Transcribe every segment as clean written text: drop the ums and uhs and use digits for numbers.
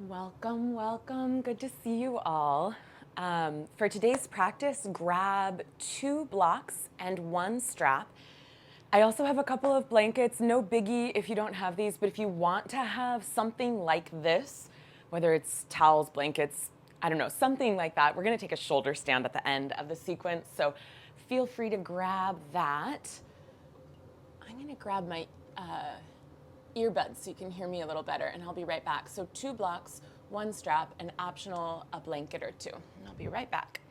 Welcome, welcome. Good to see you all. For today's practice, grab 2 blocks and 1 strap. I also have a couple of blankets, no biggie if you don't have these, but if you want to have something like this, whether it's towels, blankets, I don't know, something like that, we're gonna take a shoulder stand at the end of the sequence, so feel free to grab that. I'm gonna grab my earbuds so you can hear me a little better, and I'll be right back. So 2 blocks, 1 strap, and optional a blanket or 2. And I'll be right back.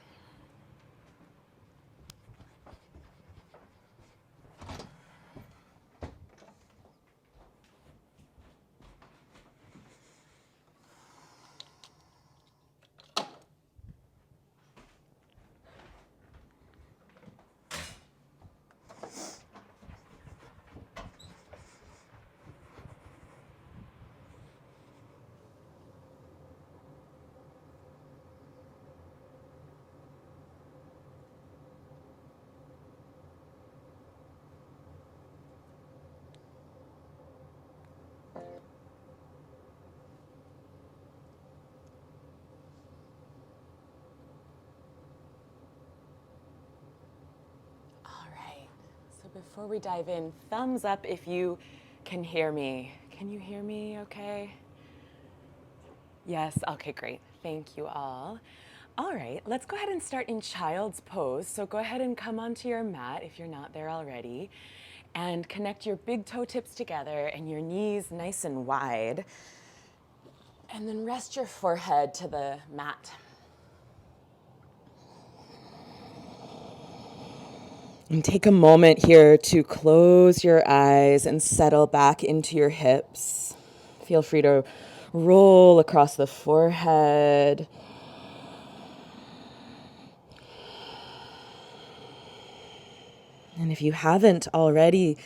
So before we dive in, thumbs up if you can hear me. Can you hear me okay? Yes, okay, great. Thank you all. All right, let's go ahead and start in child's pose. So go ahead and come onto your mat if you're not there already, and connect your big toe tips together and your knees nice and wide. And then rest your forehead to the mat. And take a moment here to close your eyes and settle back into your hips. Feel free to roll across the forehead. And if you haven't already,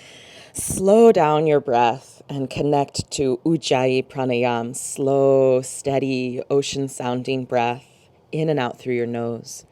slow down your breath and connect to Ujjayi Pranayam, slow, steady, ocean-sounding breath in and out through your nose.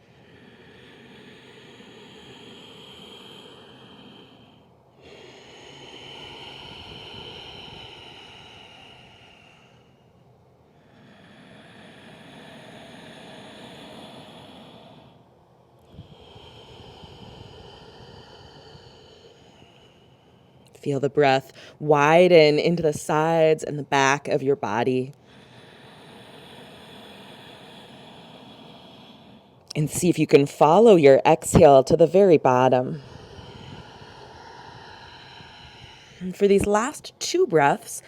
Feel the breath widen into the sides and the back of your body. And see if you can follow your exhale to the very bottom. And for these last 2 breaths,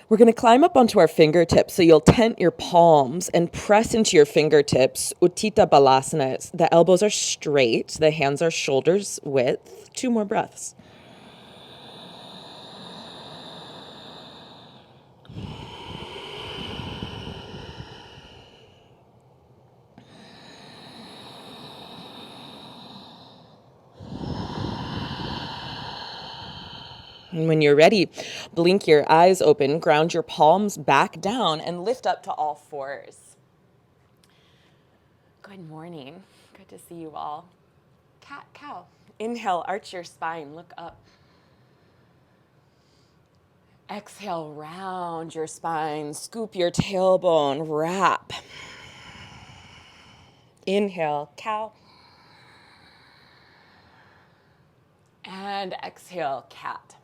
we're going to climb up onto our fingertips. So you'll tent your palms and press into your fingertips. Utthita Balasana. The elbows are straight. The hands are shoulders width. 2 more breaths. And when you're ready, blink your eyes open, ground your palms back down, and lift up to all 4s. Good morning. Good to see you all. Cat, cow. Inhale, arch your spine, look up. Exhale, round your spine, scoop your tailbone, wrap. Inhale, cow. And exhale, cat.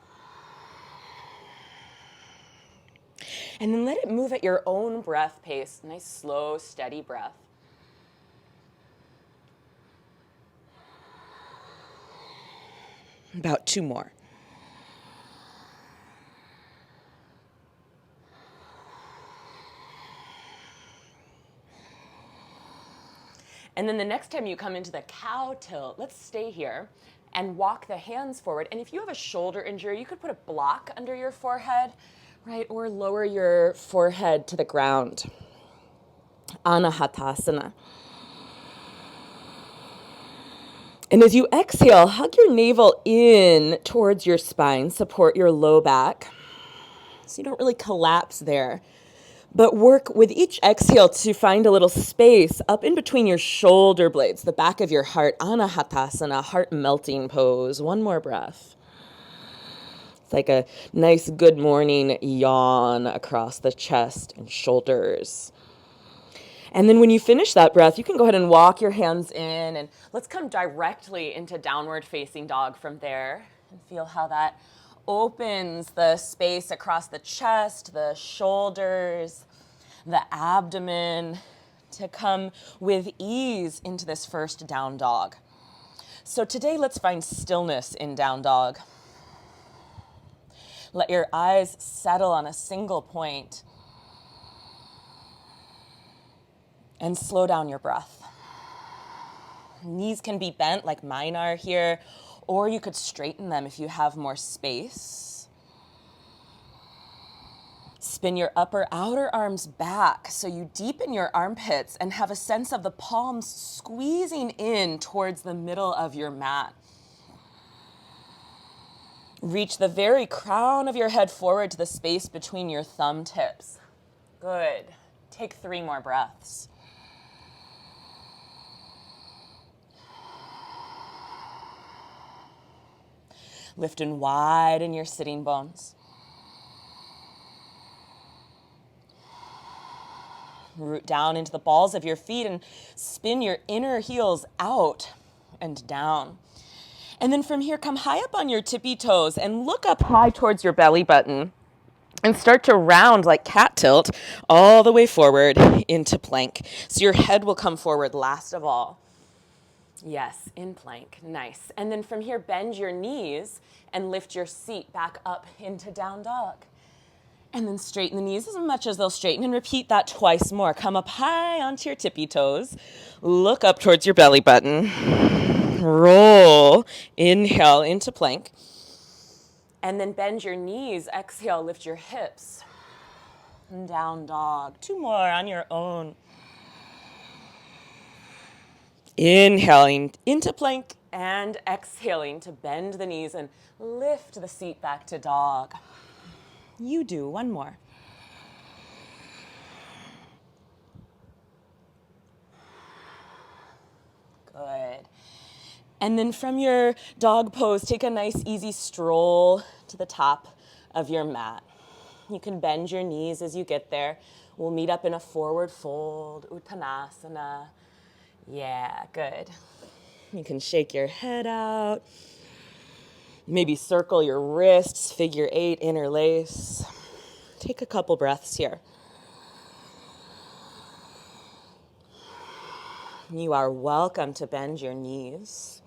And then let it move at your own breath pace. Nice, slow, steady breath. About 2 more. And then the next time you come into the cow tilt, let's stay here and walk the hands forward. And if you have a shoulder injury, you could put a block under your forehead, right? Or lower your forehead to the ground. Anahatasana. And as you exhale, hug your navel in towards your spine, support your low back. So you don't really collapse there. But work with each exhale to find a little space up in between your shoulder blades, the back of your heart. Anahatasana, heart melting pose. 1 more breath. It's like a nice good morning yawn across the chest and shoulders. And then when you finish that breath, you can go ahead and walk your hands in, and let's come directly into downward facing dog from there and feel how that opens the space across the chest, the shoulders, the abdomen, to come with ease into this first down dog. So today, let's find stillness in down dog. Let your eyes settle on a single point and slow down your breath. Knees can be bent like mine are here, or you could straighten them if you have more space. Spin your outer arms back so you deepen your armpits and have a sense of the palms squeezing in towards the middle of your mat. Reach the very crown of your head forward to the space between your thumb tips. Good. Take 3 more breaths. Lift and widen your sitting bones. Root down into the balls of your feet and spin your inner heels out and down. And then from here, come high up on your tippy toes and look up high towards your belly button and start to round like cat tilt all the way forward into plank. So your head will come forward last of all. Yes, in plank. Nice. And then from here, bend your knees and lift your seat back up into down dog. And then straighten the knees as much as they'll straighten, and repeat that twice more. Come up high onto your tippy toes. Look up towards your belly button. Roll. Inhale into plank. And then bend your knees. Exhale, lift your hips. And down dog. 2 more on your own. Inhaling into plank and exhaling to bend the knees and lift the seat back to dog. You do 1 more. Good. And then from your dog pose, take a nice easy stroll to the top of your mat. You can bend your knees as you get there. We'll meet up in a forward fold, Uttanasana. Yeah, good. You can shake your head out. Maybe circle your wrists, figure 8, interlace. Take a couple breaths here. You are welcome to bend your knees.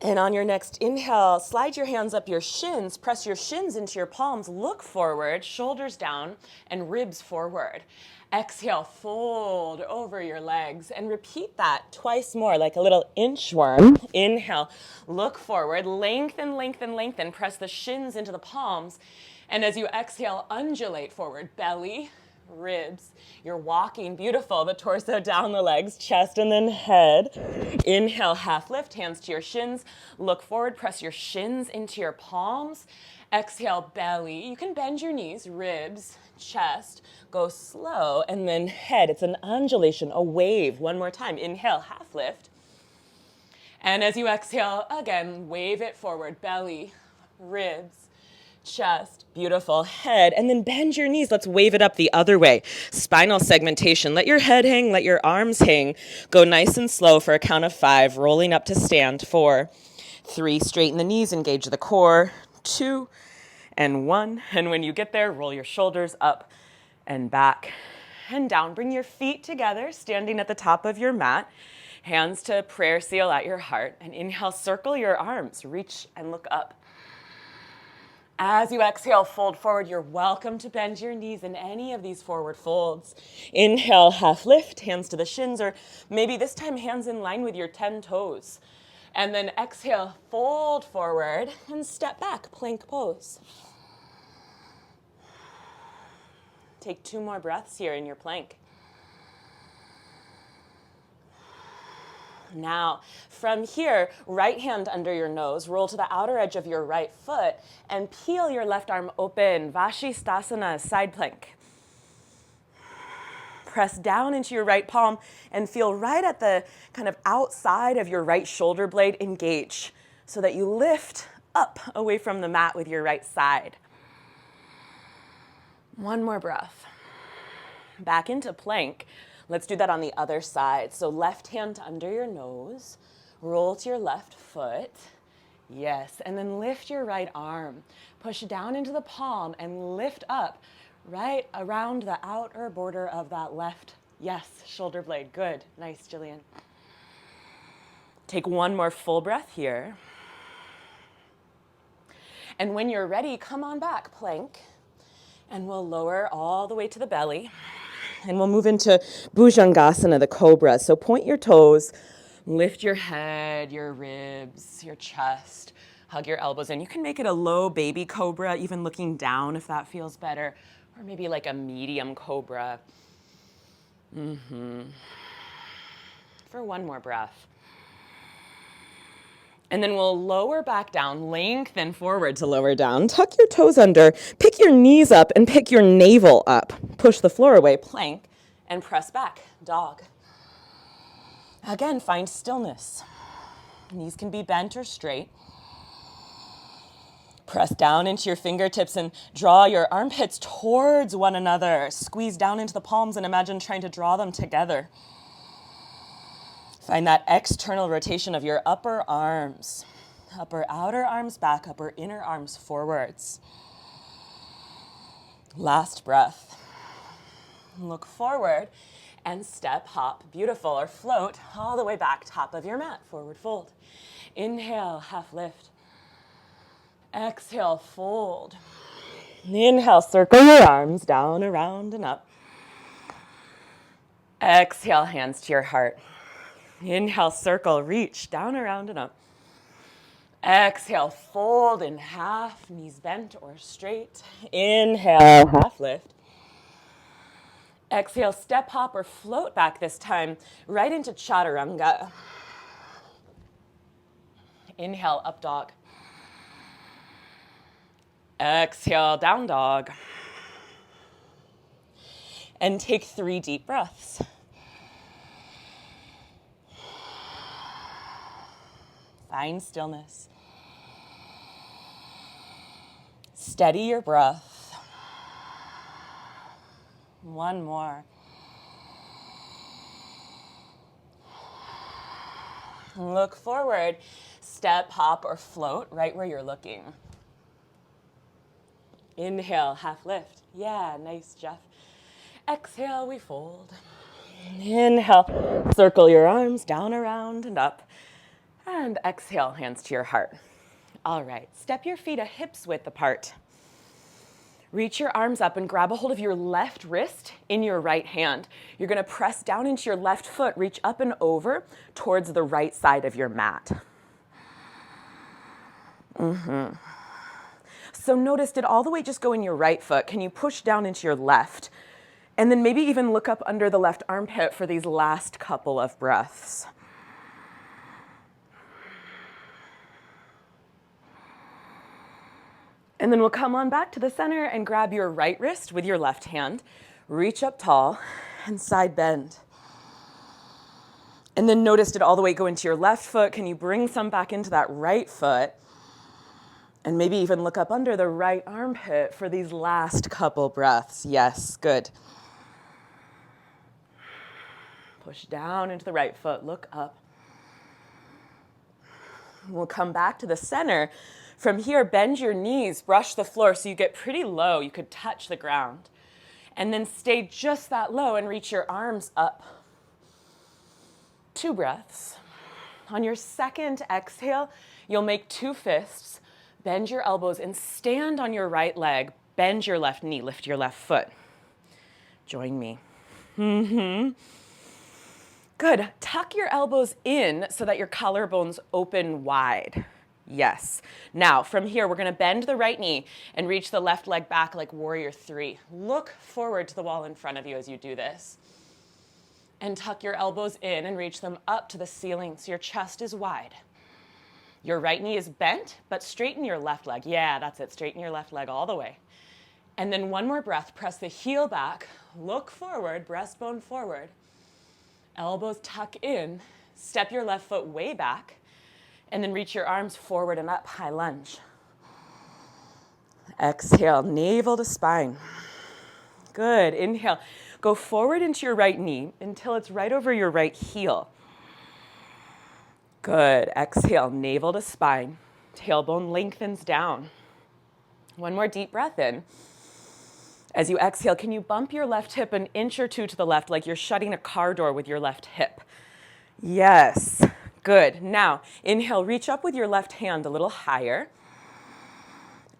And on your next inhale, slide your hands up your shins, press your shins into your palms, look forward, shoulders down, and ribs forward. Exhale, fold over your legs, and repeat that twice more, like a little inchworm. Inhale, look forward, lengthen, lengthen, lengthen, press the shins into the palms, and as you exhale, undulate forward, belly, ribs. You're walking, beautiful, the torso down the legs, chest and then head. Inhale, half lift, hands to your shins. Look forward, press your shins into your palms. Exhale, belly. You can bend your knees, ribs, chest. Go slow, and then head. It's an undulation, a wave. 1 more time. Inhale, half lift. And as you exhale, again, wave it forward, belly, ribs, chest, beautiful, head, and then bend your knees. Let's wave it up the other way. Spinal segmentation. Let your head hang, let your arms hang. Go nice and slow for a count of 5, rolling up to stand. 4, 3, straighten the knees, engage the core. 2, and 1. And when you get there, roll your shoulders up and back and down. Bring your feet together, standing at the top of your mat. Hands to prayer seal at your heart. And inhale, circle your arms. Reach and look up. As you exhale, fold forward. You're welcome to bend your knees in any of these forward folds. Inhale, half lift, hands to the shins, or maybe this time hands in line with your 10 toes. And then exhale, fold forward and step back, plank pose. Take 2 more breaths here in your plank. Now, from here, right hand under your nose, roll to the outer edge of your right foot, and peel your left arm open, Vashisthasana, side plank. Press down into your right palm and feel right at the kind of outside of your right shoulder blade engage so that you lift up away from the mat with your right side. One more breath. Back into plank. Let's do that on the other side. So left hand under your nose, roll to your left foot. Yes, and then lift your right arm. Push down into the palm and lift up right around the outer border of that left, yes, shoulder blade. Good, nice, Jillian. Take one more full breath here. And when you're ready, come on back, plank. And we'll lower all the way to the belly. And we'll move into Bhujangasana, the cobra. So point your toes, lift your head, your ribs, your chest, hug your elbows in. You can make it a low baby cobra, even looking down if that feels better, or maybe like a medium cobra. For one more breath. And then we'll lower back down, lengthen forward to lower down. Tuck your toes under, pick your knees up and pick your navel up. Push the floor away, plank, and press back, dog. Again, find stillness. Knees can be bent or straight. Press down into your fingertips and draw your armpits towards one another. Squeeze down into the palms and imagine trying to draw them together. Find that external rotation of your upper arms. Upper outer arms back, upper inner arms forwards. Last breath. Look forward and step, hop, beautiful, or float all the way back, top of your mat, forward fold. Inhale, half lift. Exhale, fold. Inhale, circle your arms down, around, and up. Exhale, hands to your heart. Inhale, circle, reach, down, around, and up. Exhale, fold in half, knees bent or straight. Inhale, half lift. Exhale, step, hop, or float back this time, right into chaturanga. Inhale, up dog. Exhale, down dog. And take 3 deep breaths. Find stillness. Steady your breath. One more. Look forward. Step, hop, or float right where you're looking. Inhale, half lift. Yeah, nice, Jeff. Exhale, we fold. Inhale, circle your arms down, around, and up. And exhale, hands to your heart. All right, step your feet a hips width apart. Reach your arms up and grab a hold of your left wrist in your right hand. You're gonna press down into your left foot, reach up and over towards the right side of your mat. So notice, did all the weight just go in your right foot? Can you push down into your left? And then maybe even look up under the left armpit for these last couple of breaths. And then we'll come on back to the center and grab your right wrist with your left hand. Reach up tall and side bend. And then notice, did all the weight go into your left foot? Can you bring some back into that right foot? And maybe even look up under the right armpit for these last couple breaths. Yes, good. Push down into the right foot, look up. We'll come back to the center. From here, bend your knees, brush the floor so you get pretty low. You could touch the ground. And then stay just that low and reach your arms up. 2 breaths. On your second exhale, you'll make 2 fists. Bend your elbows and stand on your right leg. Bend your left knee, lift your left foot. Join me. Good. Tuck your elbows in so that your collarbones open wide. Yes. Now, from here, we're going to bend the right knee and reach the left leg back like warrior 3. Look forward to the wall in front of you as you do this. And tuck your elbows in and reach them up to the ceiling so your chest is wide. Your right knee is bent, but straighten your left leg. Yeah, that's it. Straighten your left leg all the way. And then one more breath. Press the heel back. Look forward, breastbone forward. Elbows tuck in. Step your left foot way back. And then reach your arms forward and up, high lunge. Exhale, navel to spine. Good, inhale. Go forward into your right knee until it's right over your right heel. Good, exhale, navel to spine. Tailbone lengthens down. One more deep breath in. As you exhale, can you bump your left hip an inch or two to the left like you're shutting a car door with your left hip? Yes, good. Now, inhale, reach up with your left hand a little higher.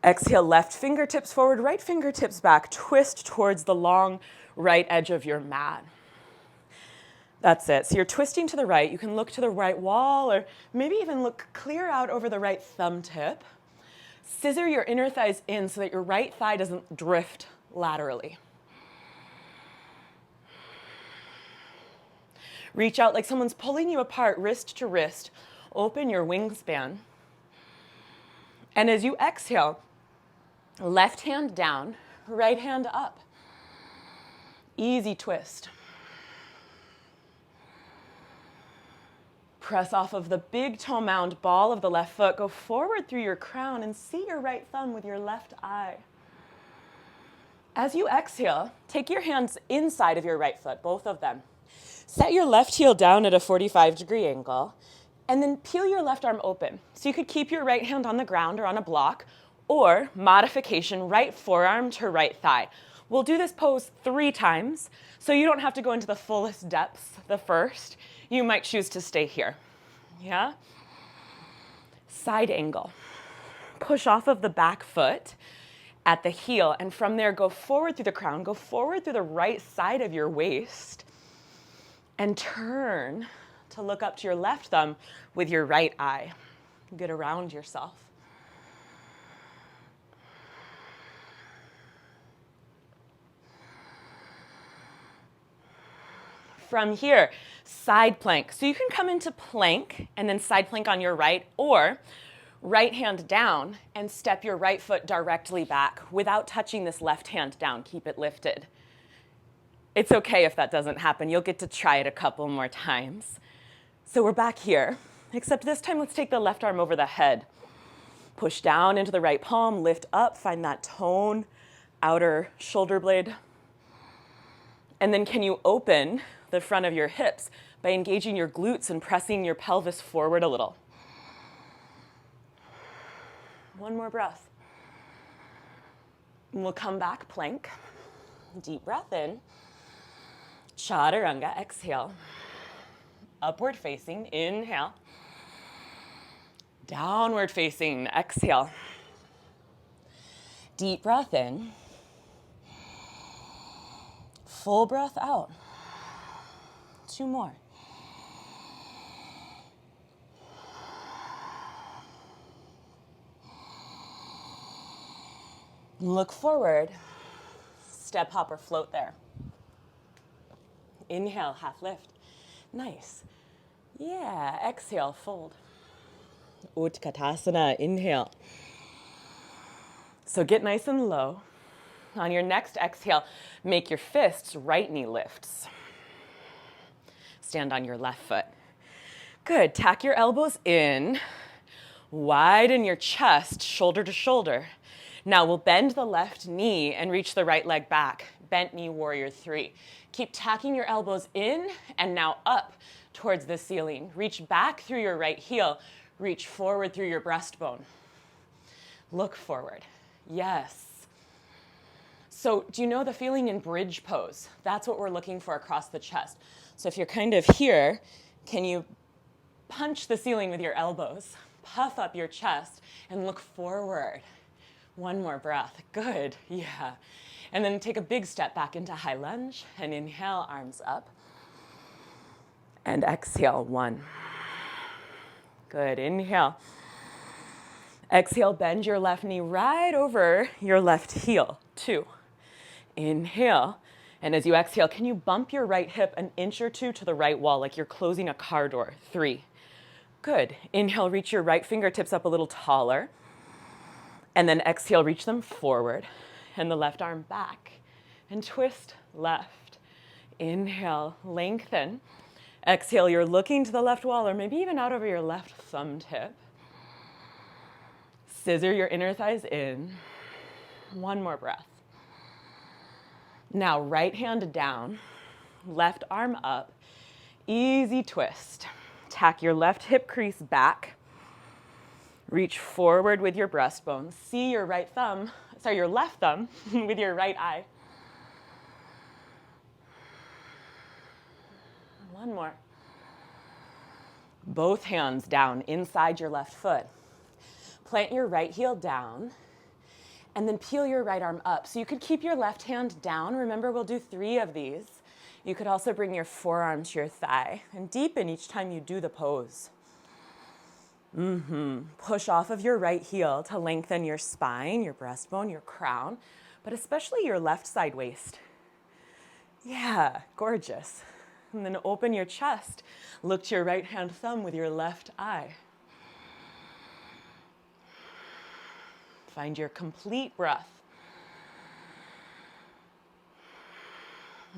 Exhale, left fingertips forward, right fingertips back. Twist towards the long right edge of your mat. That's it. So you're twisting to the right. You can look to the right wall or maybe even look clear out over the right thumb tip. Scissor your inner thighs in so that your right thigh doesn't drift laterally. Reach out like someone's pulling you apart, wrist to wrist. Open your wingspan. And as you exhale, left hand down, right hand up. Easy twist. Press off of the big toe mound ball of the left foot. Go forward through your crown and see your right thumb with your left eye. As you exhale, take your hands inside of your right foot, both of them. Set your left heel down at a 45-degree angle, and then peel your left arm open. So you could keep your right hand on the ground or on a block, or modification, right forearm to right thigh. We'll do this pose 3 times, so you don't have to go into the fullest depths the first. You might choose to stay here. Yeah? Side angle. Push off of the back foot at the heel, and from there go forward through the crown, go forward through the right side of your waist, and turn to look up to your left thumb with your right eye. Get around yourself. From here, side plank. So you can come into plank and then side plank on your right, or right hand down and step your right foot directly back without touching this left hand down. Keep it lifted. It's okay if that doesn't happen. You'll get to try it a couple more times. So we're back here, except this time let's take the left arm over the head. Push down into the right palm, lift up, find that tone, outer shoulder blade. And then can you open the front of your hips by engaging your glutes and pressing your pelvis forward a little. One more breath. And we'll come back, plank. Deep breath in. Chaturanga, exhale. Upward facing, inhale. Downward facing, exhale. Deep breath in. Full breath out. 2 more. Look forward. Step, hop, or float there. Inhale, half lift. Nice. Yeah, exhale, fold. Utkatasana, inhale. So get nice and low. On your next exhale, make your fists right knee lifts. Stand on your left foot. Good. Tack your elbows in. Widen your chest, shoulder to shoulder. Now we'll bend the left knee and reach the right leg back. Bent knee, warrior 3. Keep tacking your elbows in and now up towards the ceiling. Reach back through your right heel. Reach forward through your breastbone. Look forward. Yes. So do you know the feeling in bridge pose? That's what we're looking for across the chest. So if you're kind of here, can you punch the ceiling with your elbows? Puff up your chest and look forward. One more breath. Good. Yeah. And then take a big step back into high lunge and inhale, arms up. And exhale, 1. Good. Inhale. Exhale, bend your left knee right over your left heel. 2. Inhale. And as you exhale, can you bump your right hip an inch or 2 to the right wall like you're closing a car door? 3. Good. Inhale, reach your right fingertips up a little taller. And then exhale, reach them forward. And the left arm back. And twist left. Inhale, lengthen. Exhale, you're looking to the left wall or maybe even out over your left thumb tip. Scissor your inner thighs in. One more breath. Now, right hand down, left arm up. Easy twist. Tack your left hip crease back. Reach forward with your breastbone. See your left thumb with your right eye. One more. Both hands down inside your left foot. Plant your right heel down and then peel your right arm up. So you could keep your left hand down. Remember, we'll do 3 of these. You could also bring your forearm to your thigh and deepen each time you do the pose. Push off of your right heel to lengthen your spine, your breastbone, your crown, but especially your left side waist. Yeah, gorgeous. And then open your chest. Look to your right hand thumb with your left eye. Find your complete breath.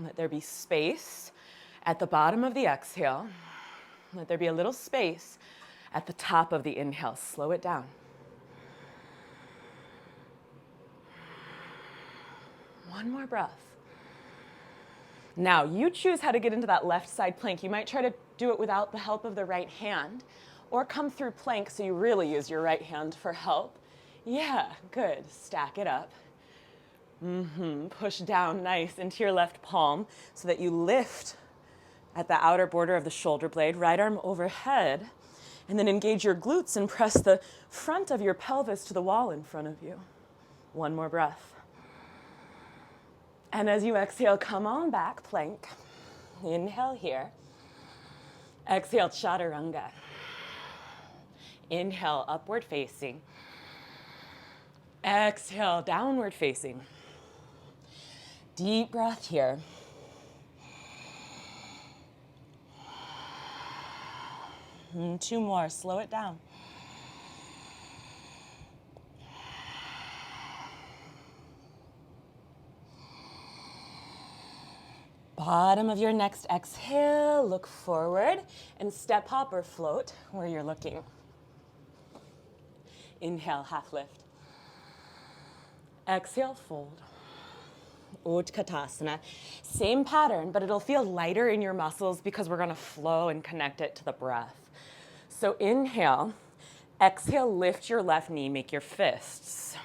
Let there be space at the bottom of the exhale. Let there be a little space at the top of the inhale. Slow it down. One more breath. Now, you choose how to get into that left side plank. You might try to do it without the help of the right hand, or come through plank so you really use your right hand for help. Yeah, good. Stack it up. Push down nice into your left palm so that you lift at the outer border of the shoulder blade, right arm overhead, and then engage your glutes and press the front of your pelvis to the wall in front of you. One more breath. And as you exhale, come on back, plank. Inhale here. Exhale, chaturanga. Inhale, upward facing. Exhale, downward facing. Deep breath here. And 2 more, slow it down. Bottom of your next exhale, look forward and step hop or float where you're looking. Inhale, half lift. Exhale, fold. Utkatasana. Same pattern, but it'll feel lighter in your muscles because we're gonna flow and connect it to the breath. So inhale, exhale, lift your left knee, make your fists.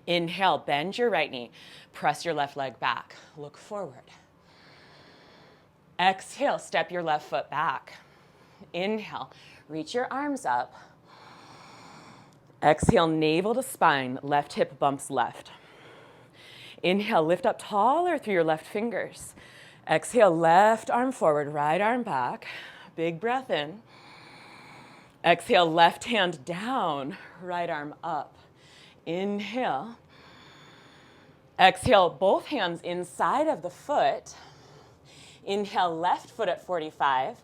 Inhale, bend your right knee, press your left leg back, look forward. Exhale, step your left foot back. Inhale, reach your arms up. Exhale, navel to spine, left hip bumps left. Inhale, lift up taller through your left fingers. Exhale, left arm forward, right arm back. Big breath in. Exhale, left hand down, right arm up. Inhale. Exhale, both hands inside of the foot. Inhale, left foot at 45.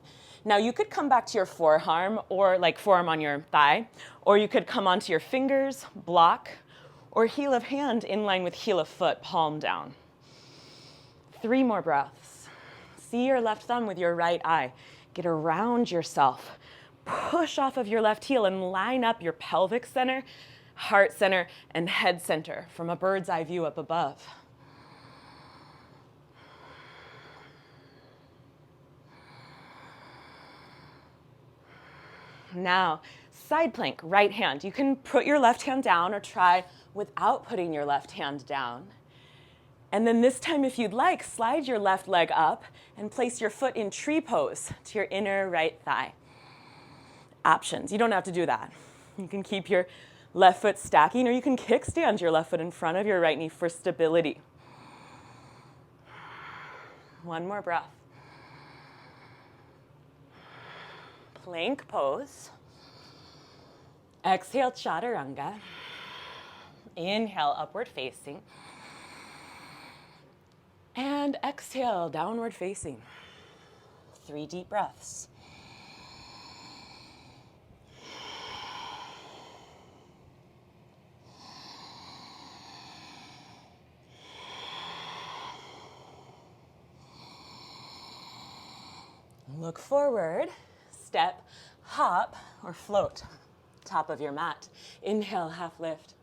Now you could come back to your forearm or like forearm on your thigh, or you could come onto your fingers, block, or heel of hand in line with heel of foot, palm down. 3 more breaths. See your left thumb with your right eye. Get around yourself. Push off of your left heel and line up your pelvic center, heart center, and head center from a bird's eye view up above. Now, side plank, right hand. You can put your left hand down or try without putting your left hand down. And then this time, if you'd like, slide your left leg up and place your foot in tree pose to your inner right thigh. Options, you don't have to do that. You can keep your left foot stacking, or you can kickstand your left foot in front of your right knee for stability. 1 more breath. Plank pose. Exhale, chaturanga. Inhale, upward facing. And exhale, downward facing. 3 deep breaths. Look forward, step, hop, or float. top of your mat. Inhale, half lift.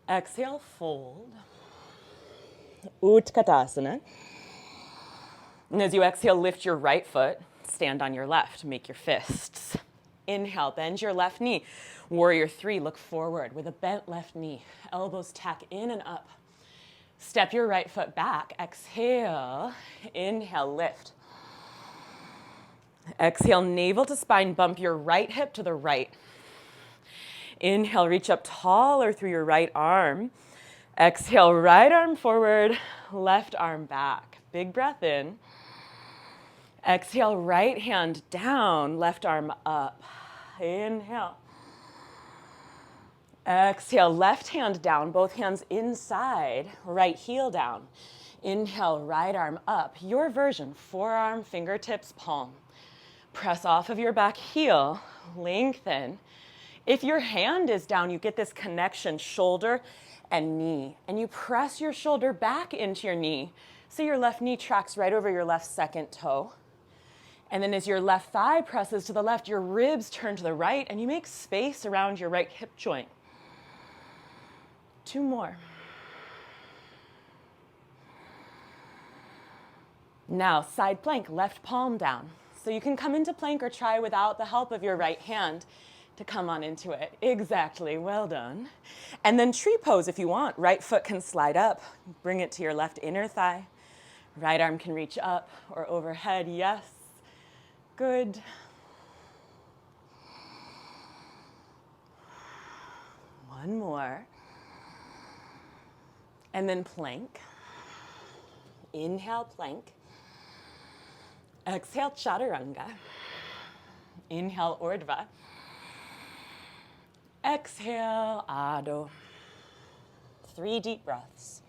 Exhale, fold. Utkatasana. And as you exhale, lift your right foot, stand on your left, make your fists. Inhale, bend your left knee. Warrior 3, look forward with a bent left knee. Elbows tack in and up. Step your right foot back. Exhale. Inhale, lift. Exhale, navel to spine. Bump your right hip to the right. Inhale, reach up taller through your right arm. Exhale, right arm forward, left arm back. Big breath in. Exhale, right hand down, left arm up. Inhale. Exhale, left hand down, both hands inside, right heel down. Inhale, right arm up. Your version, forearm, fingertips, palm. Press off of your back heel, lengthen. If your hand is down, you get this connection, shoulder and knee. And you press your shoulder back into your knee, so your left knee tracks right over your left second toe. And then as your left thigh presses to the left, your ribs turn to the right, and you make space around your right hip joint. 2 more. Now, side plank, left palm down. So you can come into plank or try without the help of your right hand to come on into it. Exactly, well done. And then tree pose if you want. Right foot can slide up, bring it to your left inner thigh. Right arm can reach up or overhead, yes. Good. One more. And then plank. Inhale, plank. Exhale, chaturanga. Inhale, urdhva. Exhale, adho. 3 deep breaths.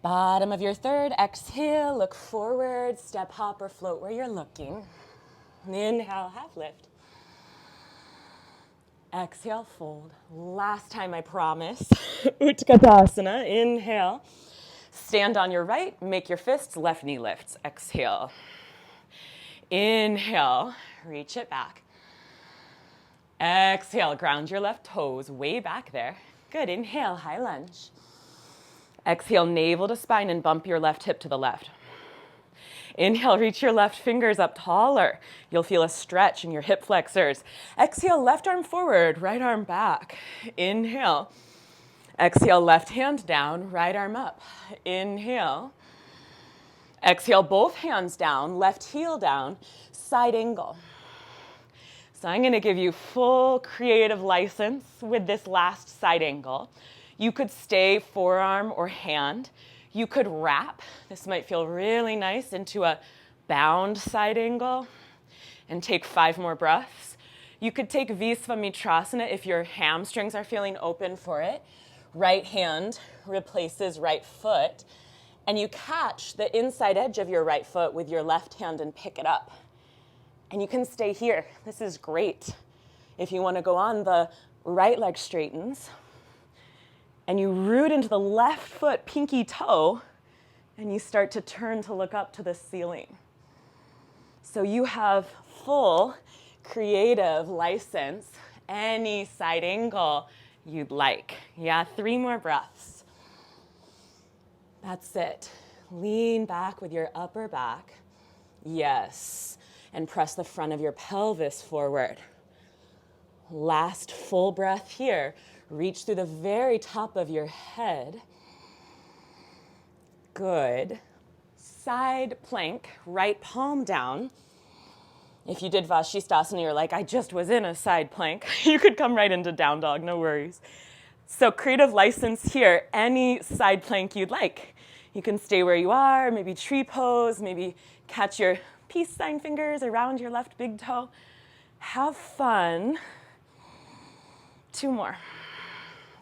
Bottom of your third, exhale, look forward, step, hop, or float where you're looking. Inhale, half lift. Exhale, fold. Last time, I promise. Utkatasana, inhale. Stand on your right, make your fists, left knee lifts. Exhale. Inhale, reach it back. Exhale, ground your left toes way back there. Good, inhale, high lunge. Exhale, navel to spine and bump your left hip to the left. Inhale, reach your left fingers up taller. You'll feel a stretch in your hip flexors. Exhale, left arm forward, right arm back. Inhale. Exhale, left hand down, right arm up. Inhale. Exhale, both hands down, left heel down, side angle. So I'm going to give you full creative license with this last side angle. You could stay forearm or hand. You could wrap. This might feel really nice into a bound side angle and take 5 more breaths. You could take Visvamitrasna if your hamstrings are feeling open for it. Right hand replaces right foot, and you catch the inside edge of your right foot with your left hand and pick it up. And you can stay here. This is great. If you want to go on, the right leg straightens, and you root into the left foot, pinky toe, and you start to turn to look up to the ceiling. So you have full creative license, any side angle you'd like. Yeah, 3 more breaths. That's it. Lean back with your upper back. Yes. And press the front of your pelvis forward. Last full breath here. Reach through the very top of your head. Good. Side plank, right palm down. If you did Vashisthasana, you're like, I just was in a side plank. You could come right into down dog, no worries. So creative license here, any side plank you'd like. You can stay where you are, maybe tree pose, maybe catch your peace sign fingers around your left big toe. Have fun. 2 more.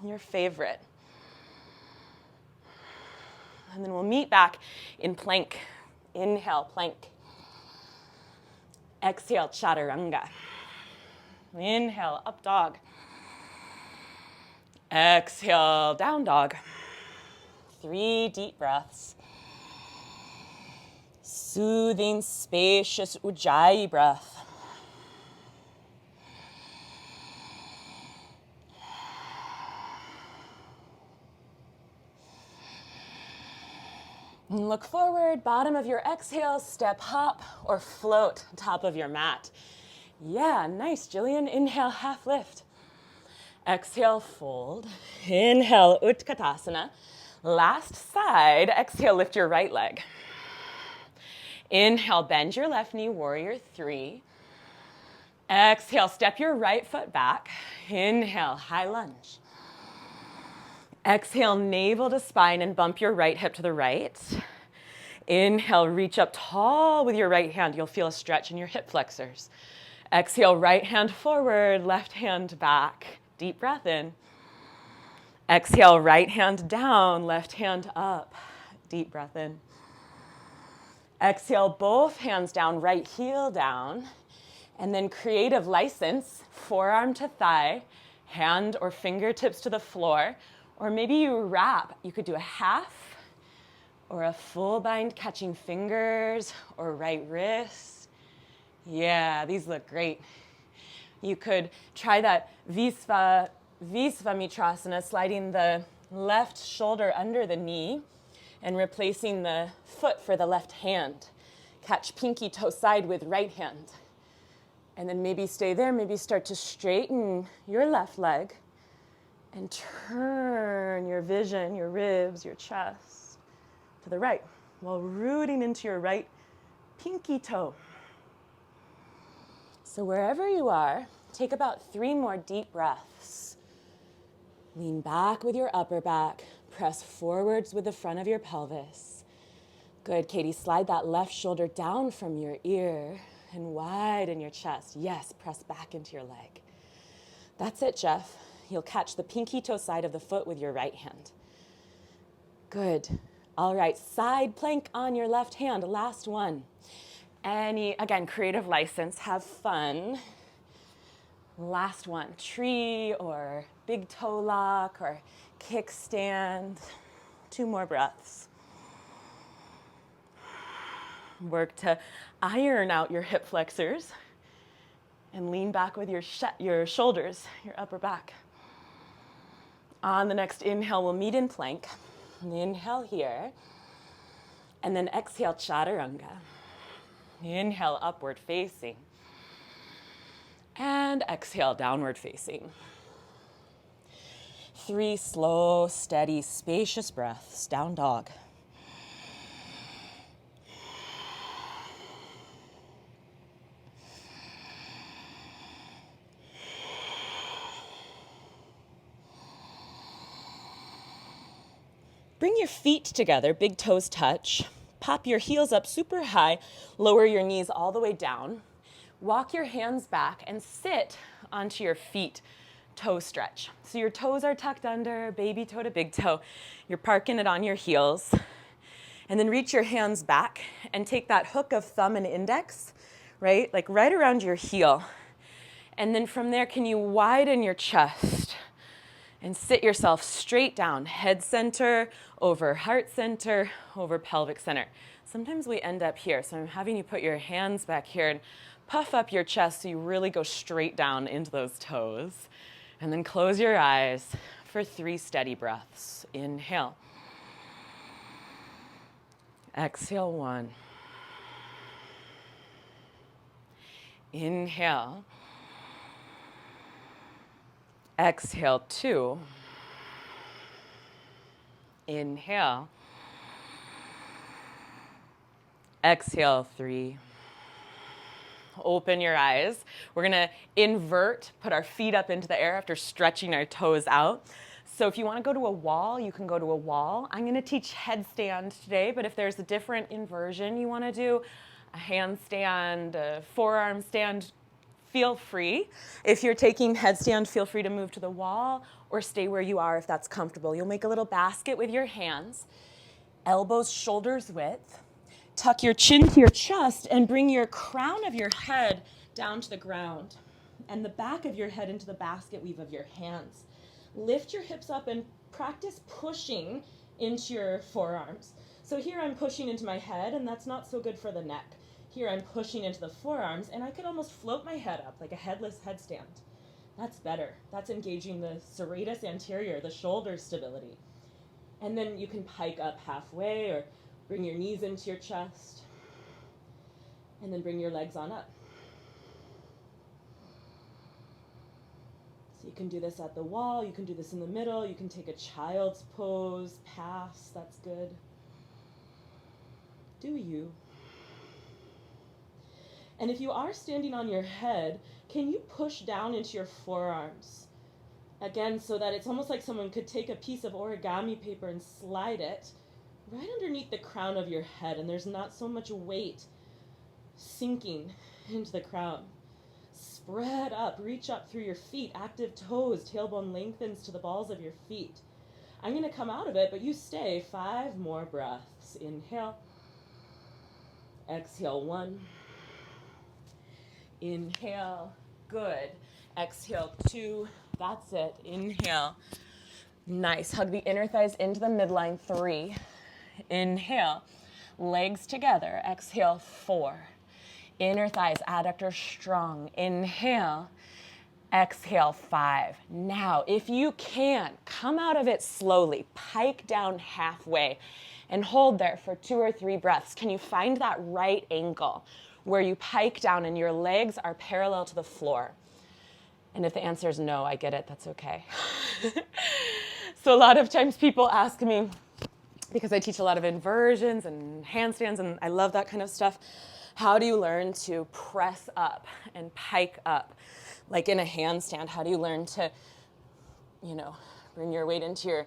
Your favorite. And then we'll meet back in plank. Inhale, plank. Exhale, chaturanga. Inhale, up dog. Exhale, down dog. 3 deep breaths. Soothing, spacious Ujjayi breath. And look forward, bottom of your exhale, step hop or float top of your mat. Yeah, nice, Jillian. Inhale, half lift. Exhale, fold. Inhale, Utkatasana. Last side, exhale, lift your right leg. Inhale, bend your left knee, warrior 3. Exhale, step your right foot back. Inhale, high lunge. Exhale, navel to spine and bump your right hip to the right. Inhale, reach up tall with your right hand. You'll feel a stretch in your hip flexors. Exhale, right hand forward, left hand back. Deep breath in. Exhale, right hand down, left hand up. Deep breath in. Exhale, both hands down, right heel down. And then creative license, forearm to thigh, hand or fingertips to the floor. Or maybe you wrap. You could do a half or a full bind catching fingers or right wrist. Yeah, these look great. You could try that Visvamitrasna, sliding the left shoulder under the knee and replacing the foot for the left hand. Catch pinky toe side with right hand. And then maybe stay there, maybe start to straighten your left leg and turn your vision, your ribs, your chest to the right while rooting into your right pinky toe. So wherever you are, take about 3 more deep breaths. Lean back with your upper back. Press forwards with the front of your pelvis. Good, Katie. Slide that left shoulder down from your ear and widen your chest. Yes, press back into your leg. That's it, Jeff. You'll catch the pinky toe side of the foot with your right hand. Good. All right, side plank on your left hand. Last one. Again, creative license, have fun. Last one, tree or big toe lock or kickstand. 2 more breaths. Work to iron out your hip flexors and lean back with your shoulders, your upper back. On the next inhale, we'll meet in plank. Inhale here, and then exhale, chaturanga. Inhale, upward facing. And exhale, downward facing. 3 slow, steady, spacious breaths, down dog. Bring your feet together, big toes touch. Pop your heels up super high, lower your knees all the way down. Walk your hands back and sit onto your feet, toe stretch. So your toes are tucked under, baby toe to big toe. You're parking it on your heels. And then reach your hands back and take that hook of thumb and index, right? Like right around your heel. And then from there, can you widen your chest and sit yourself straight down, head center, over heart center, over pelvic center. Sometimes we end up here, so I'm having you put your hands back here and puff up your chest so you really go straight down into those toes. And then close your eyes for 3 steady breaths. Inhale. Exhale, 1. Inhale. Exhale, 2. Inhale. Exhale, 3. Open your eyes. We're gonna invert, put our feet up into the air after stretching our toes out. So if you wanna go to a wall, you can go to a wall. I'm gonna teach headstand today, but if there's a different inversion you wanna do, a handstand, a forearm stand, feel free. If you're taking headstand, feel free to move to the wall or stay where you are if that's comfortable. You'll make a little basket with your hands, elbows shoulders width. Tuck your chin to your chest and bring your crown of your head down to the ground and the back of your head into the basket weave of your hands. Lift your hips up and practice pushing into your forearms. So here I'm pushing into my head, and that's not so good for the neck. Here I'm pushing into the forearms, and I could almost float my head up like a headless headstand. That's better. That's engaging the serratus anterior, the shoulder stability. And then you can pike up halfway or bring your knees into your chest. And then bring your legs on up. So you can do this at the wall, you can do this in the middle, you can take a child's pose, pass, that's good. Do you? And if you are standing on your head, can you push down into your forearms? Again, so that it's almost like someone could take a piece of origami paper and slide it right underneath the crown of your head, and there's not so much weight sinking into the crown. Spread up, reach up through your feet, active toes, tailbone lengthens to the balls of your feet. I'm going to come out of it, but you stay. 5 more breaths. Inhale. Exhale, 1. Inhale. Good. Exhale, 2. That's it. Inhale. Nice. Hug the inner thighs into the midline. 3. Inhale. Legs together. Exhale, 4. Inner thighs, adductor strong. Inhale. Exhale, 5. Now, if you can, come out of it slowly. Pike down halfway and hold there for 2 or 3 breaths. Can you find that right angle where you pike down and your legs are parallel to the floor? And if the answer is no, I get it. That's okay. So a lot of times people ask me, because I teach a lot of inversions and handstands, and I love that kind of stuff, how do you learn to press up and pike up? Like in a handstand, how do you learn to, bring your weight into your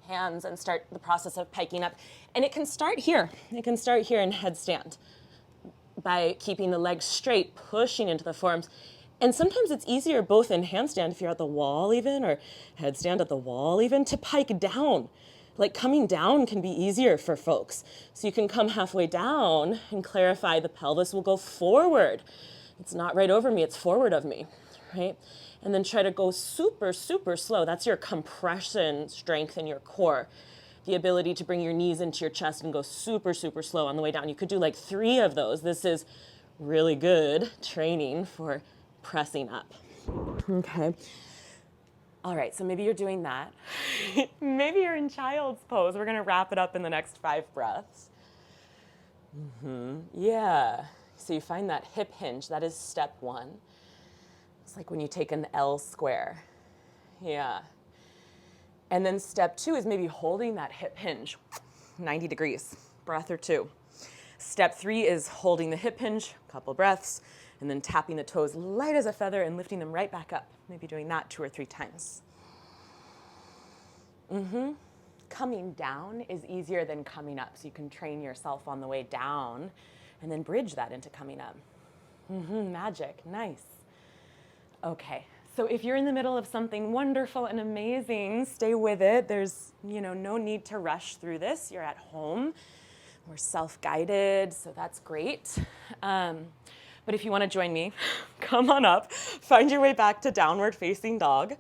hands and start the process of piking up? And it can start here. It can start here in headstand by keeping the legs straight, pushing into the forearms. And sometimes it's easier both in handstand, if you're at the wall even, or headstand at the wall even, to pike down. Like coming down can be easier for folks. So you can come halfway down and clarify the pelvis will go forward. It's not right over me, it's forward of me, right? And then try to go super, super slow. That's your compression strength in your core. The ability to bring your knees into your chest and go super, super slow on the way down. You could do like 3 of those. This is really good training for pressing up. Okay. All right, so maybe you're doing that. Maybe you're in child's pose. We're going to wrap it up in the next 5 breaths. Yeah. So you find that hip hinge. That is step 1. It's like when you take an L square. Yeah. And then step 2 is maybe holding that hip hinge, 90 degrees, breath or 2. Step 3 is holding the hip hinge, a couple breaths, and then tapping the toes light as a feather and lifting them right back up. Maybe doing that 2 or 3 times. Coming down is easier than coming up, so you can train yourself on the way down and then bridge that into coming up. Magic, nice. Okay, so if you're in the middle of something wonderful and amazing, stay with it. There's, no need to rush through this. You're at home. We're self-guided, so that's great. But if you want to join me, come on up. Find your way back to downward facing dog.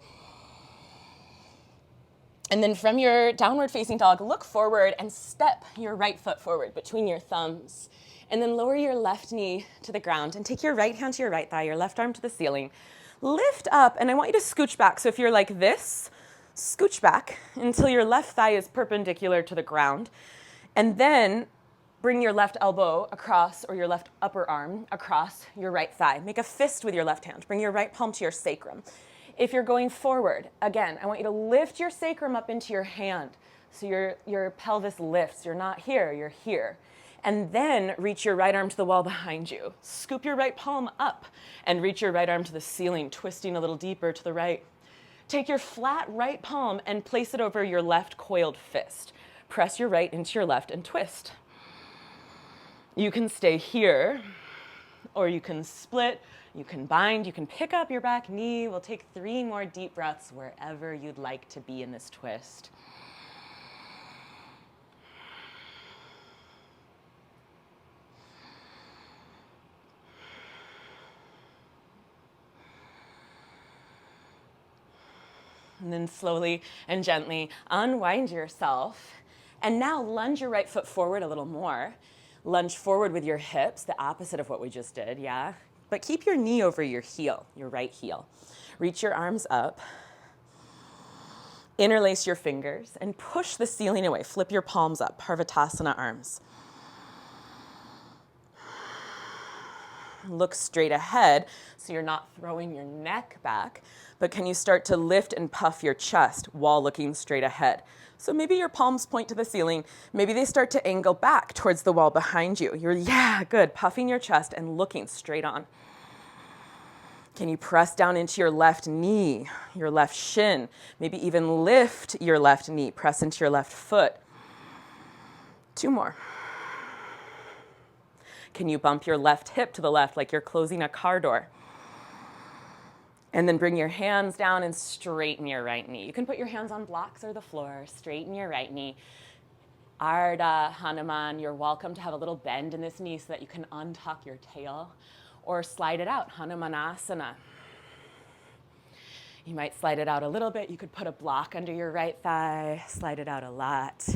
And then from your downward facing dog, look forward and step your right foot forward between your thumbs. And then lower your left knee to the ground and take your right hand to your right thigh, your left arm to the ceiling. Lift up, and I want you to scooch back. So if you're like this, scooch back until your left thigh is perpendicular to the ground. And then bring your left elbow across, or your left upper arm across your right thigh. Make a fist with your left hand. Bring your right palm to your sacrum. If you're going forward, again, I want you to lift your sacrum up into your hand. So your pelvis lifts. You're not here, you're here. And then reach your right arm to the wall behind you. Scoop your right palm up and reach your right arm to the ceiling, twisting a little deeper to the right. Take your flat right palm and place it over your left coiled fist. Press your right into your left and twist. You can stay here, or you can split, you can bind, you can pick up your back knee. We'll take 3 more deep breaths wherever you'd like to be in this twist. And then slowly and gently unwind yourself. And now lunge your right foot forward a little more. Lunge forward with your hips, the opposite of what we just did, yeah? But keep your knee over your heel, your right heel. Reach your arms up. Interlace your fingers and push the ceiling away. Flip your palms up, Parvatasana arms. Look straight ahead so you're not throwing your neck back, but can you start to lift and puff your chest while looking straight ahead? So maybe your palms point to the ceiling. Maybe they start to angle back towards the wall behind you. Yeah, good. Puffing your chest and looking straight on. Can you press down into your left knee, your left shin? Maybe even lift your left knee. Press into your left foot. 2 more. Can you bump your left hip to the left like you're closing a car door? And then bring your hands down and straighten your right knee. You can put your hands on blocks or the floor. Straighten your right knee. Ardha Hanuman, you're welcome to have a little bend in this knee so that you can untuck your tail or slide it out, Hanumanasana. You might slide it out a little bit. You could put a block under your right thigh, slide it out a lot.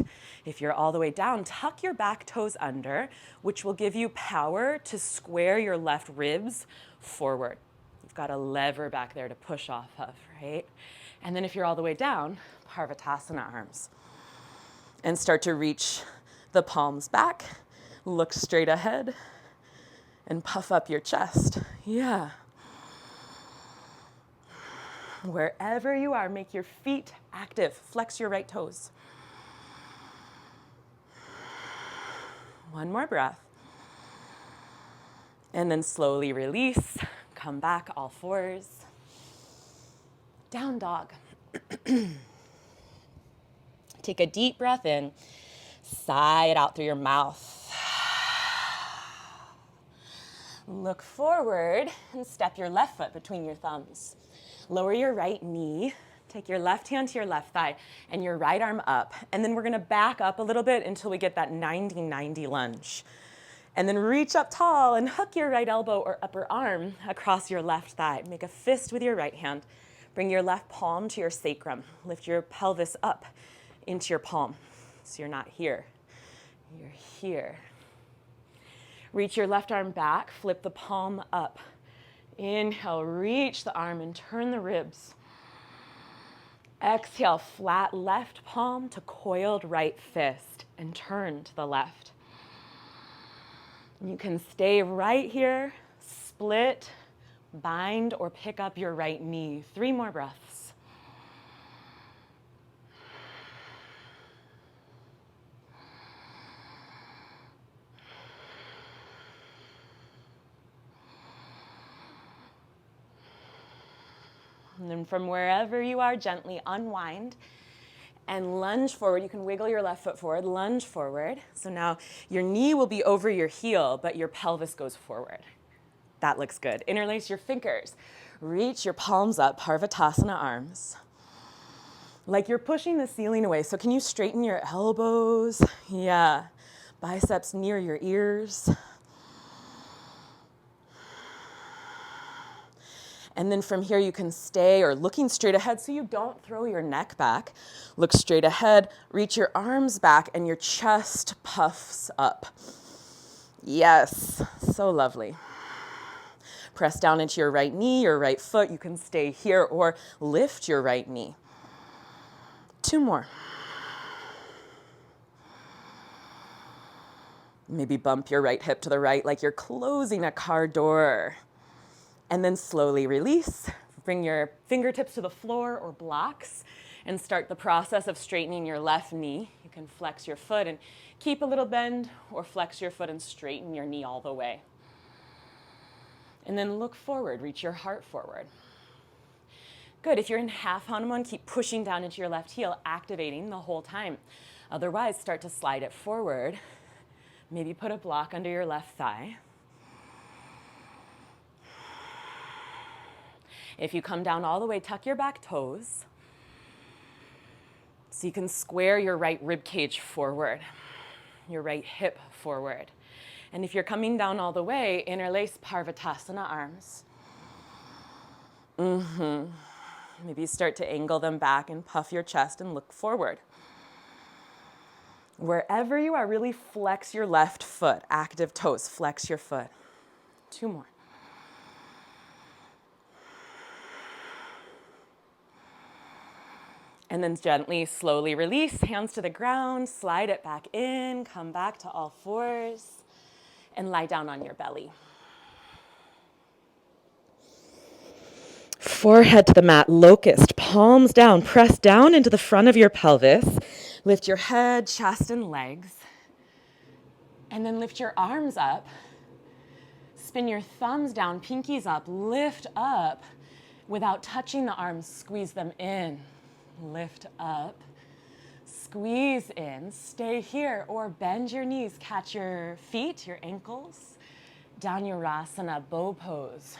If you're all the way down, tuck your back toes under, which will give you power to square your left ribs forward. You've got a lever back there to push off of, right? And then if you're all the way down, Parvatasana arms. And start to reach the palms back, look straight ahead, and puff up your chest. Yeah. Wherever you are, make your feet active. Flex your right toes. 1 more breath. And then slowly release. Come back, all fours. Down dog. Take a deep breath in. Sigh it out through your mouth. Look forward and step your left foot between your thumbs. Lower your right knee, take your left hand to your left thigh and your right arm up. And then we're gonna back up a little bit until we get that 90-90 lunge. And then reach up tall and hook your right elbow or upper arm across your left thigh. Make a fist with your right hand. Bring your left palm to your sacrum. Lift your pelvis up into your palm. So you're not here, you're here. Reach your left arm back, flip the palm up. Inhale, reach the arm and turn the ribs. Exhale, flat left palm to coiled right fist and turn to the left. You can stay right here, split, bind, or pick up your right knee. 3 more breaths. And then from wherever you are, gently unwind and lunge forward. You can wiggle your left foot forward, lunge forward. So now your knee will be over your heel, but your pelvis goes forward. That looks good. Interlace your fingers. Reach your palms up, Parvatasana arms. Like you're pushing the ceiling away. So can you straighten your elbows? Yeah. Biceps near your ears. And then from here you can stay or looking straight ahead so you don't throw your neck back. Look straight ahead, reach your arms back and your chest puffs up. Yes, so lovely. Press down into your right knee, your right foot. You can stay here or lift your right knee. 2 more. Maybe bump your right hip to the right like you're closing a car door. And then slowly release. Bring your fingertips to the floor or blocks and start the process of straightening your left knee. You can flex your foot and keep a little bend or flex your foot and straighten your knee all the way. And then look forward, reach your heart forward. Good, if you're in half Hanuman, keep pushing down into your left heel, activating the whole time. Otherwise, start to slide it forward. Maybe put a block under your left thigh. If you come down all the way, tuck your back toes. So you can square your right rib cage forward, your right hip forward. And if you're coming down all the way, interlace Parvatasana arms. Maybe start to angle them back and puff your chest and look forward. Wherever you are, really flex your left foot. Active toes, flex your foot. 2 more. And then gently, slowly release, hands to the ground, slide it back in, come back to all fours, and lie down on your belly. Forehead to the mat, locust, palms down, press down into the front of your pelvis. Lift your head, chest, and legs. And then lift your arms up. Spin your thumbs down, pinkies up, lift up. Without touching the arms, squeeze them in. Lift up, squeeze in, stay here, or bend your knees, catch your feet, your ankles, Dhanurasana, bow pose.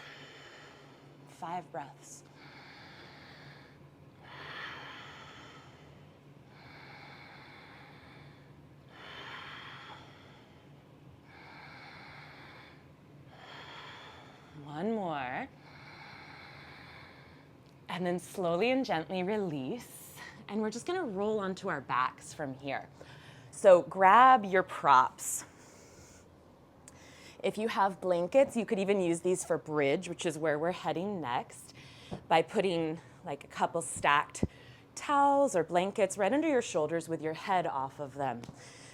5 breaths. One more. And then slowly and gently release. And we're just gonna roll onto our backs from here. So grab your props. If you have blankets, you could even use these for bridge, which is where we're heading next, by putting like a couple stacked towels or blankets right under your shoulders with your head off of them.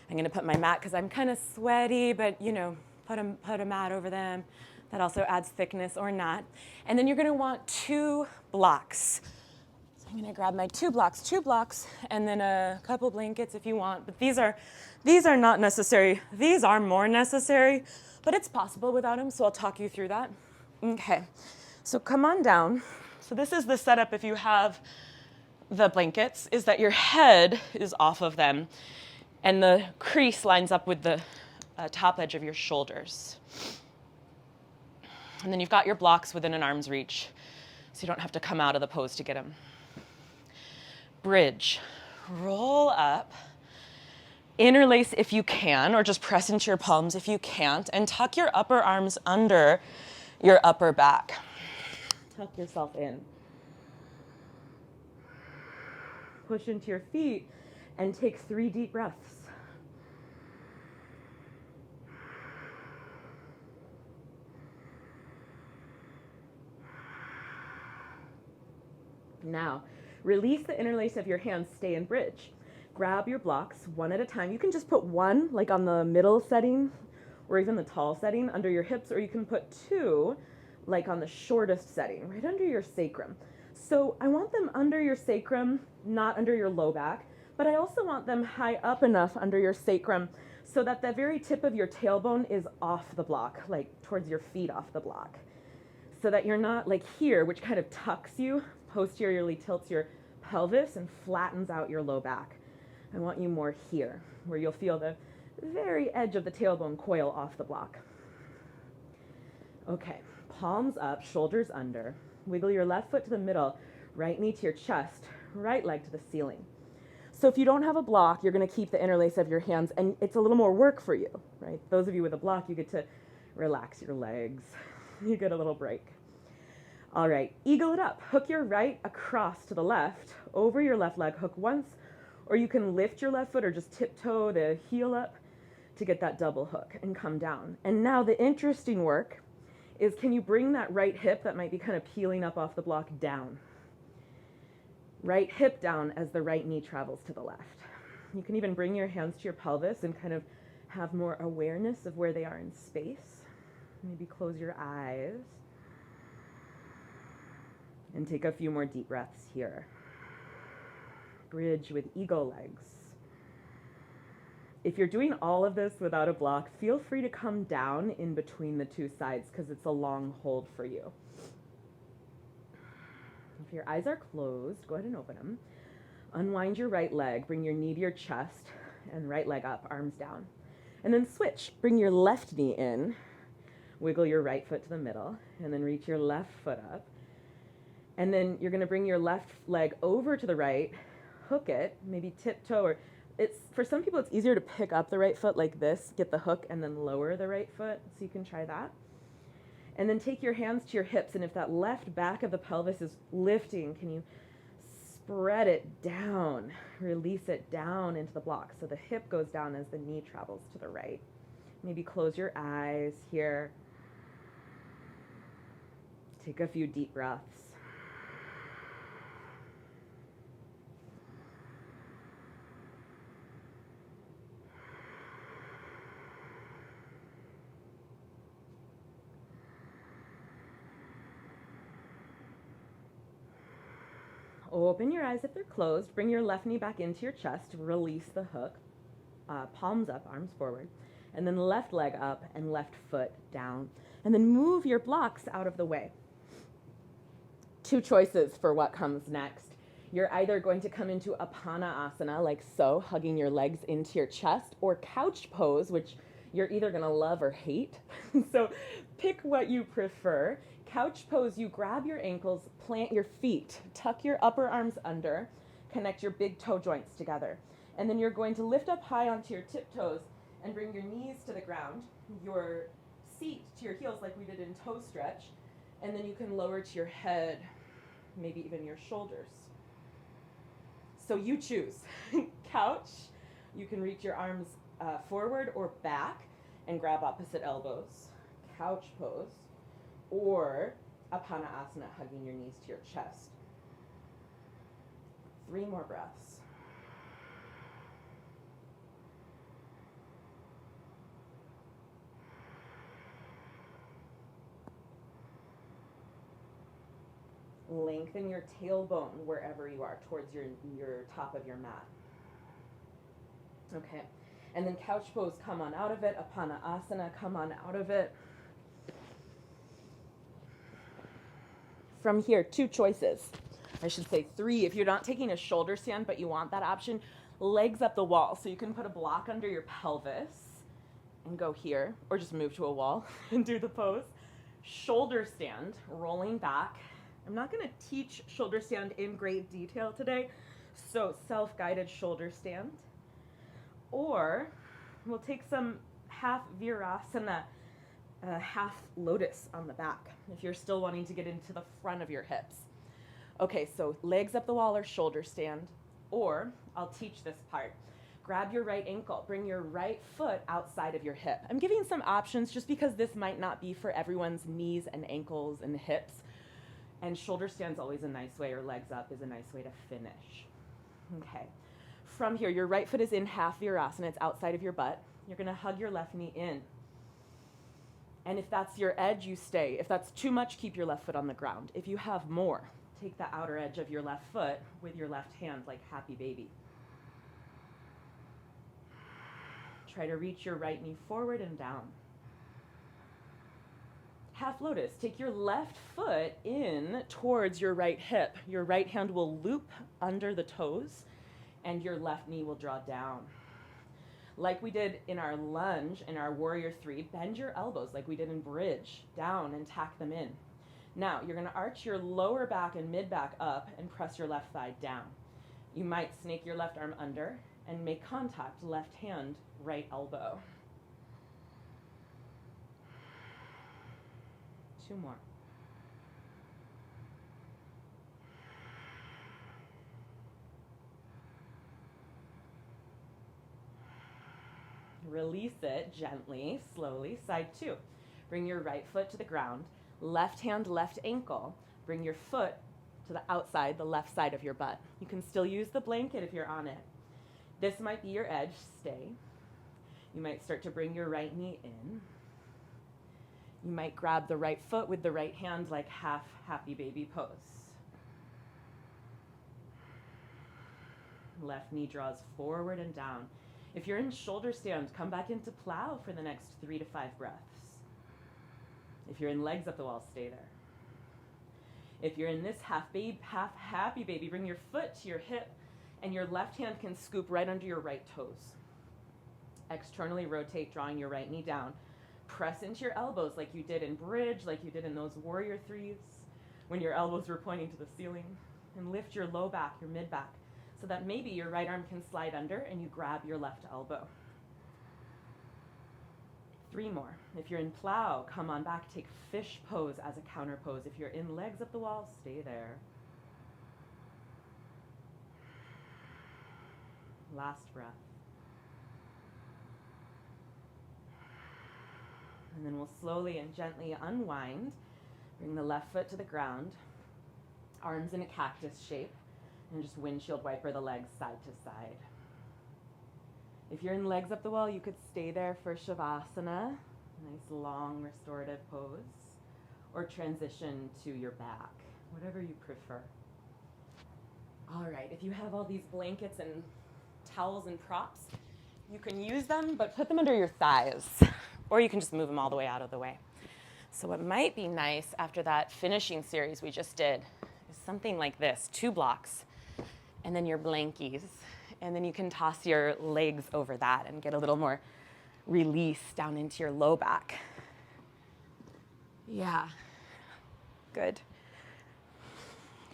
I'm gonna put my mat because I'm kind of sweaty, but you know, put a mat over them. That also adds thickness or not. And then you're gonna want 2 blocks. So I'm gonna grab my 2 blocks, and then a couple blankets if you want. But these are not necessary. These are more necessary, but it's possible without them, so I'll talk you through that. Okay, so come on down. So this is the setup if you have the blankets, is that your head is off of them, and the crease lines up with the top edge of your shoulders. And then you've got your blocks within an arm's reach, so you don't have to come out of the pose to get them. Bridge. Roll up. Interlace if you can, or just press into your palms if you can't, and tuck your upper arms under your upper back. Tuck yourself in. Push into your feet and take 3 deep breaths. Now, release the interlace of your hands, stay in bridge. Grab your blocks one at a time. You can just put 1, like on the middle setting, or even the tall setting under your hips, or you can put 2, like on the shortest setting, right under your sacrum. So I want them under your sacrum, not under your low back, but I also want them high up enough under your sacrum so that the very tip of your tailbone is off the block, like towards your feet off the block. So that you're not like here, which kind of tucks you, posteriorly tilts your pelvis and flattens out your low back. I want you more here, where you'll feel the very edge of the tailbone coil off the block. Okay, palms up, shoulders under. Wiggle your left foot to the middle, right knee to your chest, right leg to the ceiling. So if you don't have a block, you're gonna keep the interlace of your hands, and it's a little more work for you, right? Those of you with a block, you get to relax your legs. You get a little break. All right, eagle it up. Hook your right across to the left, over your left leg, hook once, or you can lift your left foot or just tiptoe the heel up to get that double hook and come down. And now the interesting work is, can you bring that right hip that might be kind of peeling up off the block down? Right hip down as the right knee travels to the left. You can even bring your hands to your pelvis and kind of have more awareness of where they are in space. Maybe close your eyes. And take a few more deep breaths here. Bridge with eagle legs. If you're doing all of this without a block, feel free to come down in between the 2 sides because it's a long hold for you. If your eyes are closed, go ahead and open them. Unwind your right leg, bring your knee to your chest, and right leg up, arms down. And then switch. Bring your left knee in, wiggle your right foot to the middle, and then reach your left foot up. And then you're gonna bring your left leg over to the right, hook it, maybe tiptoe, or for some people it's easier to pick up the right foot like this, get the hook, and then lower the right foot, so you can try that. And then take your hands to your hips, and if that left back of the pelvis is lifting, can you spread it down, release it down into the block so the hip goes down as the knee travels to the right. Maybe close your eyes here. Take a few deep breaths. Open your eyes if they're closed. Bring your left knee back into your chest. Release the hook. Palms up, arms forward. And then left leg up and left foot down. And then move your blocks out of the way. Two choices for what comes next. You're either going to come into Apana-asana, like so, hugging your legs into your chest, or couch pose, which you're either going to love or hate. So pick what you prefer. Couch pose, you grab your ankles, plant your feet, tuck your upper arms under, connect your big toe joints together. And then you're going to lift up high onto your tiptoes and bring your knees to the ground, your seat to your heels like we did in toe stretch, and then you can lower to your head, maybe even your shoulders. So you choose. Couch, you can reach your arms forward or back and grab opposite elbows. Couch pose. Or Apana-asana, hugging your knees to your chest. 3 more breaths. Lengthen your tailbone wherever you are, towards your top of your mat. Okay, and then couch pose, come on out of it. Apana-asana, come on out of it. From here, 2 choices. I should say 3. If you're not taking a shoulder stand, but you want that option, legs up the wall. So you can put a block under your pelvis and go here, or just move to a wall and do the pose. Shoulder stand, rolling back. I'm not going to teach shoulder stand in great detail today, so self-guided shoulder stand. Or we'll take some half virasana, half lotus on the back, if you're still wanting to get into the front of your hips. Okay, so legs up the wall or shoulder stand, or I'll teach this part. Grab your right ankle, bring your right foot outside of your hip. I'm giving some options just because this might not be for everyone's knees and ankles and hips. And shoulder stand's always a nice way, or legs up is a nice way to finish. Okay. From here, your right foot is in half virasana. It's outside of your butt. You're going to hug your left knee in. And if that's your edge, you stay. If that's too much, keep your left foot on the ground. If you have more, take the outer edge of your left foot with your left hand like happy baby. Try to reach your right knee forward and down. Half lotus, take your left foot in towards your right hip. Your right hand will loop under the toes and your left knee will draw down. Like we did in our lunge, in our warrior 3, bend your elbows like we did in bridge, down and tack them in. Now, you're going to arch your lower back and mid back up and press your left thigh down. You might snake your left arm under and make contact, left hand, right elbow. 2 more. Release it gently, slowly. Side 2. Bring your right foot to the ground. Left hand, left ankle. Bring your foot to the outside, the left side of your butt. You can still use the blanket if you're on it. This might be your edge. Stay. You might start to bring your right knee in. You might grab the right foot with the right hand like half happy baby pose. Left knee draws forward and down. If you're in shoulder stand, come back into plow for the next 3 to 5 breaths. If you're in legs up the wall, stay there. If you're in this half happy baby, bring your foot to your hip and your left hand can scoop right under your right toes. Externally rotate, drawing your right knee down. Press into your elbows like you did in bridge, like you did in those warrior 3s, when your elbows were pointing to the ceiling. And lift your low back, your mid back, so that maybe your right arm can slide under and you grab your left elbow. 3 more. If you're in plow, come on back, take fish pose as a counter pose. If you're in legs up the wall, stay there. Last breath. And then we'll slowly and gently unwind. Bring the left foot to the ground, arms in a cactus shape, and just windshield wiper the legs side to side. If you're in legs up the wall, you could stay there for Shavasana, nice long restorative pose, or transition to your back, whatever you prefer. All right, if you have all these blankets and towels and props, you can use them, but put them under your thighs, or you can just move them all the way out of the way. So what might be nice after that finishing series we just did is something like this, 2 blocks, and then your blankies, and then you can toss your legs over that and get a little more release down into your low back. Yeah, good.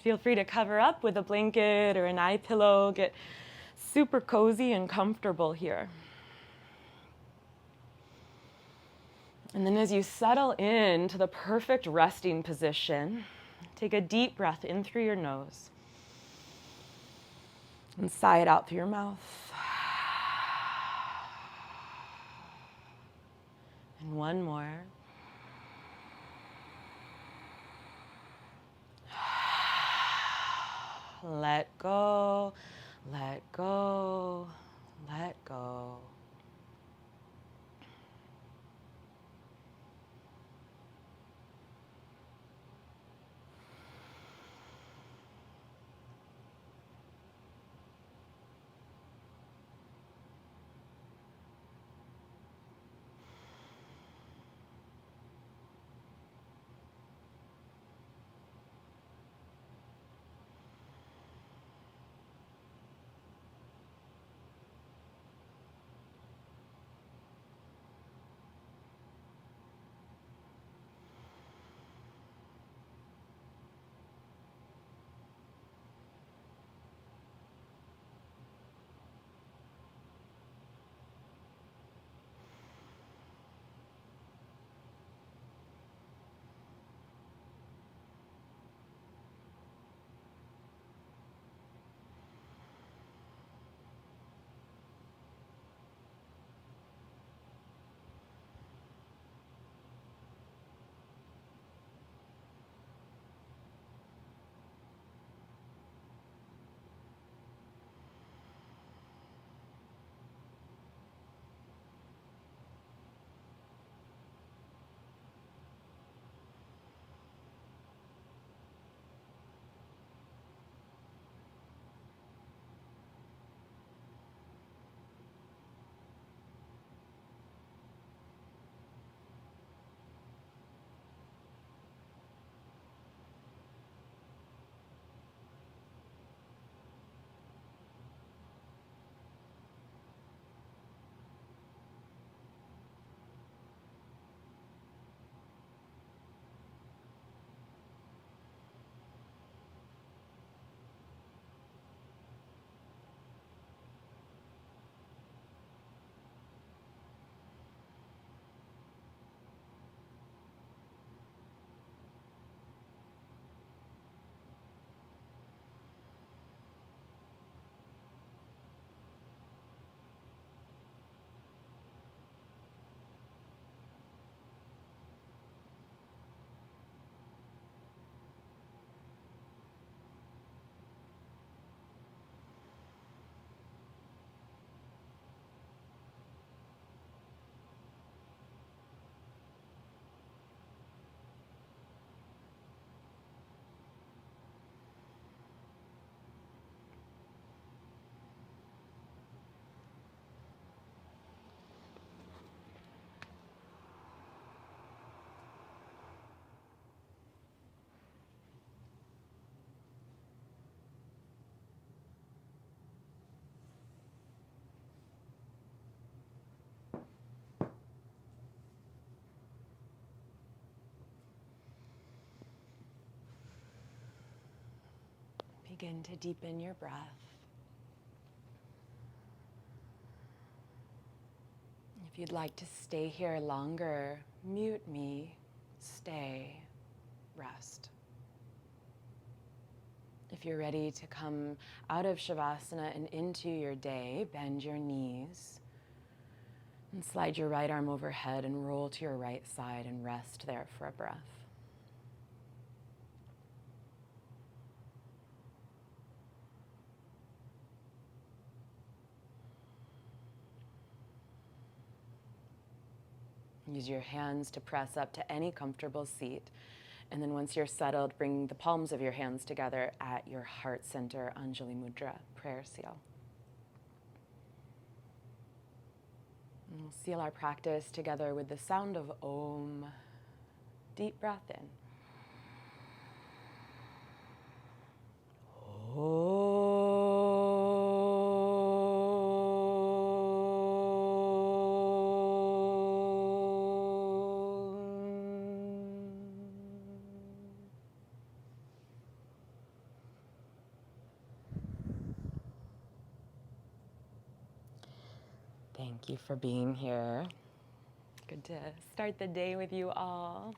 Feel free to cover up with a blanket or an eye pillow, get super cozy and comfortable here. And then as you settle into the perfect resting position, take a deep breath in through your nose and sigh it out through your mouth. And one more. Let go, let go, let go. Begin to deepen your breath. If If you'd like to stay here longer, mute me, stay, rest. If you're ready to come out of Shavasana and into your day, bend your knees and slide your right arm overhead and roll to your right side and rest there for a breath. Use your hands to press up to any comfortable seat. And then once you're settled, bring the palms of your hands together at your heart center, Anjali Mudra, prayer seal. And we'll seal our practice together with the sound of Om. Deep breath in. Thank you for being here. Good to start the day with you all.